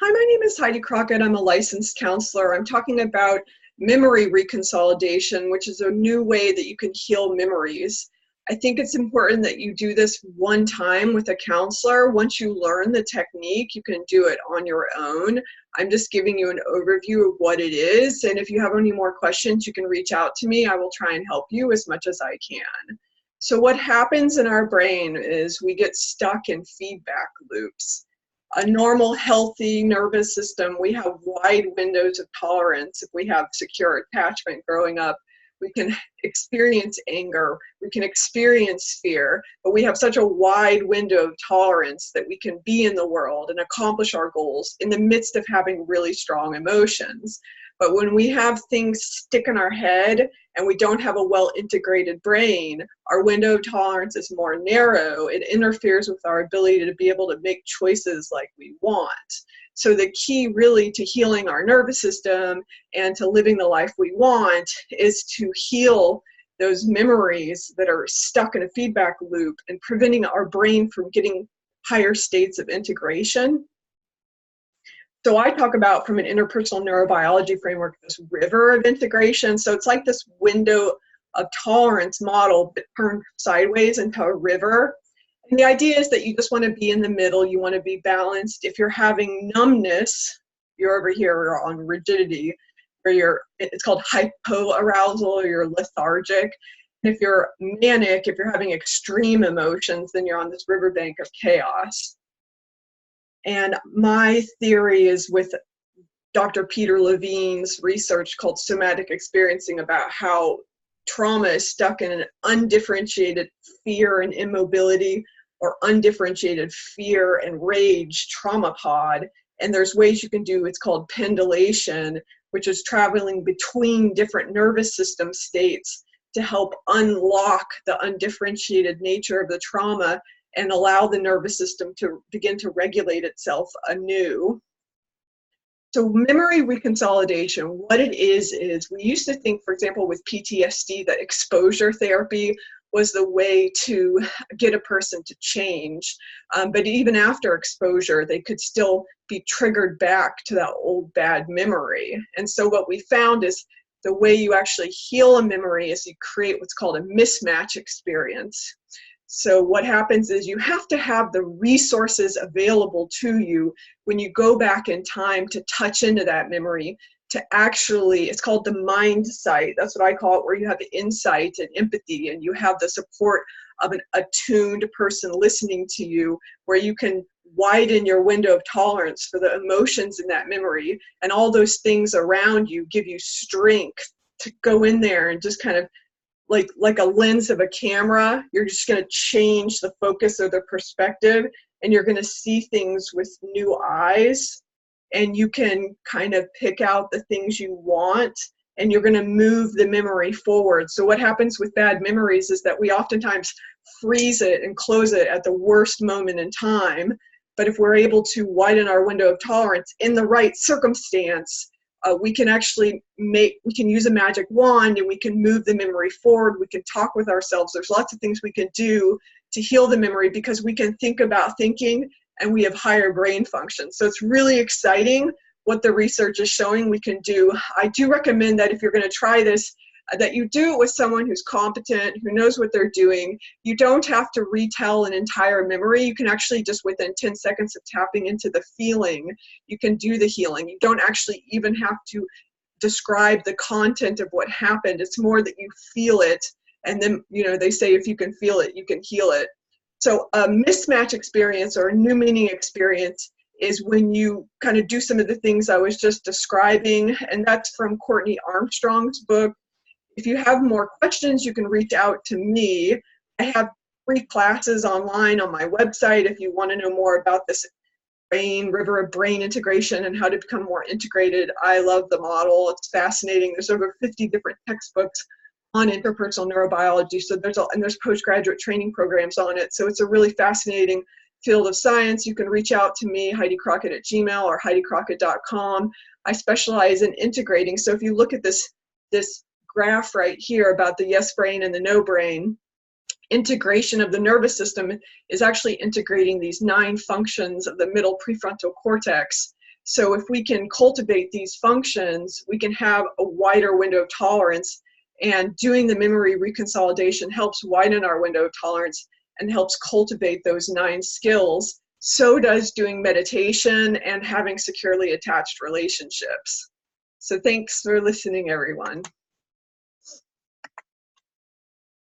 Hi, my name is Heidi Crockett. I'm a licensed counselor. I'm talking about memory reconsolidation, which is a new way that you can heal memories. I think it's important that you do this one time with a counselor. Once you learn the technique, you can do it on your own. I'm just giving you an overview of what it is. And if you have any more questions, you can reach out to me. I will try and help you as much as I can. So what happens in our brain is we get stuck in feedback loops. A normal, healthy nervous system, we have wide windows of tolerance. If we have secure attachment growing up, we can experience anger, we can experience fear, but we have such a wide window of tolerance that we can be in the world and accomplish our goals in the midst of having really strong emotions. But when we have things stick in our head and we don't have a well-integrated brain, our window of tolerance is more narrow. It interferes with our ability to be able to make choices like we want. So the key really to healing our nervous system and to living the life we want is to heal those memories that are stuck in a feedback loop and preventing our brain from getting higher states of integration. So I talk about, from an interpersonal neurobiology framework, this river of integration. So it's like this window of tolerance model but turned sideways into a river. And the idea is that you just want to be in the middle. You want to be balanced. If you're having numbness, you're over here on rigidity, or it's called hypoarousal, or you're lethargic. And if you're manic, if you're having extreme emotions, then you're on this riverbank of chaos. And my theory is with Dr. Peter Levine's research called somatic experiencing, about how trauma is stuck in an undifferentiated fear and immobility, or undifferentiated fear and rage trauma pod. And there's ways you can do, it's called pendulation, which is traveling between different nervous system states to help unlock the undifferentiated nature of the trauma and allow the nervous system to begin to regulate itself anew. So memory reconsolidation, what it is we used to think, for example, with PTSD, that exposure therapy was the way to get a person to change. But even after exposure, they could still be triggered back to that old bad memory. And so what we found is the way you actually heal a memory is you create what's called a mismatch experience. So what happens is you have to have the resources available to you when you go back in time to touch into that memory, to actually, it's called the mind sight. That's what I call it, where you have the insight and empathy, and you have the support of an attuned person listening to you, where you can widen your window of tolerance for the emotions in that memory, and all those things around you give you strength to go in there and just kind of, like a lens of a camera, you're just going to change the focus or the perspective, and you're going to see things with new eyes, and you can kind of pick out the things you want, and you're going to move the memory forward. So what happens with bad memories is that we oftentimes freeze it and close it at the worst moment in time. But if we're able to widen our window of tolerance in the right circumstance, we can actually we can use a magic wand and we can move the memory forward. We can talk with ourselves. There's lots of things we can do to heal the memory because we can think about thinking and we have higher brain function. So it's really exciting what the research is showing we can do. I do recommend that if you're going to try this, that you do it with someone who's competent, who knows what they're doing. You don't have to retell an entire memory. You can actually just, within 10 seconds of tapping into the feeling, you can do the healing. You don't actually even have to describe the content of what happened. It's more that you feel it. And then, they say if you can feel it, you can heal it. So a mismatch experience, or a new meaning experience, is when you kind of do some of the things I was just describing. And that's from Courtney Armstrong's book. If you have more questions, you can reach out to me. I have free classes online on my website if you want to know more about this river of brain integration and how to become more integrated. I love the model. It's fascinating. There's over 50 different textbooks on interpersonal neurobiology. So there's postgraduate training programs on it. So it's a really fascinating field of science. You can reach out to me, HeidiCrockett@gmail.com or HeidiCrockett.com. I specialize in integrating. So if you look at this graph right here about the yes brain and the no brain, integration of the nervous system is actually integrating these 9 functions of the middle prefrontal cortex. So if we can cultivate these functions, we can have a wider window of tolerance, and doing the memory reconsolidation helps widen our window of tolerance and helps cultivate those 9 skills. So does doing meditation and having securely attached relationships. So thanks for listening, everyone.